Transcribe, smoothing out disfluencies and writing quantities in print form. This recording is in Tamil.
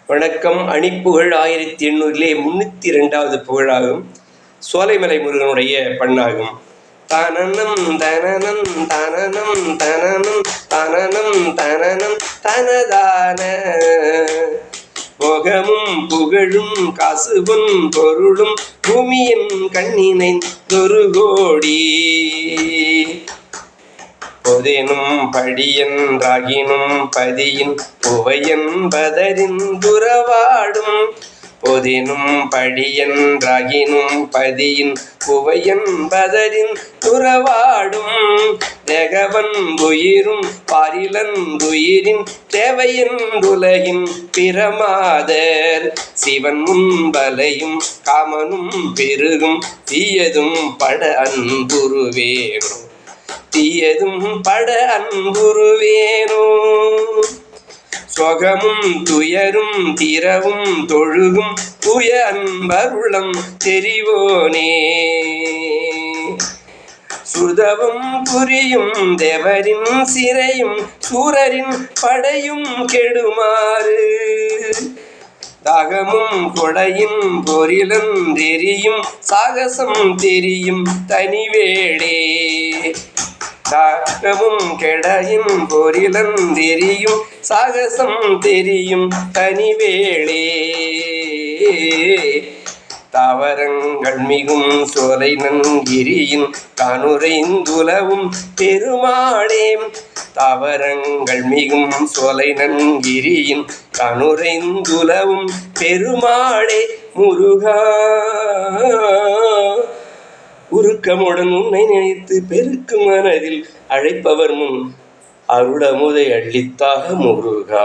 வணக்கம். அணிப்புகழ் 1800 302வது புகழாகும். சோலைமலை முருகனுடைய பண்ணாகும். தனனம் தனனம் தனனம் தனனம் தனனம் தனனம் தனதான போகமும் புகழும் காசுவும் பொருளும் பூமியின் கண்ணினை தொருகோடி பொதினும் படியன்றாகினும் பதியின் புவையன்பதரின் துறவாடும் பொதினும் படியன்றாகினும் பதியின் புவையன்பதரின் துறவாடும் தேகவன் உயிரும் பாரிலன் உயிரின் தேவையென்றுலகின் பிரமாதர் சிவன் முன்பலையும் காமனும் பெருகும் தீயதும் பட அன்புருவேனும் தீயதும் பட அன்புருவேனோ சொகமும் துயரும் திரவும் தொழுகும் துய அன்பருளம் தெரிவோனே சுதவும் புரியும் தேவரின் சிறையும் சூரரின் படையும் கெடுமாறு தாகமும் கொடையும் பொரிலன் தெரியும் சாகசம் தெரியும் தனிவேடே தாகமும் கெடையும் பொரிலன் தெரியும் சாகசம் தெரியும் தனிவேளே தாவரங்கள் மிகும் சோலை நன்கிரியின் கனுரைந்துலவும் பெருமாளே தாவரங்கள் மிகும் சோலை நன்கிரியின் கனுரைந்துலவும் பெருமாளே முருகா உருக்கமுடன் உன்னை நினைத்து பெருக்கும் மனதில் அழைப்பவர் முன் அருளமுதை அள்ளித்தாக முருகா.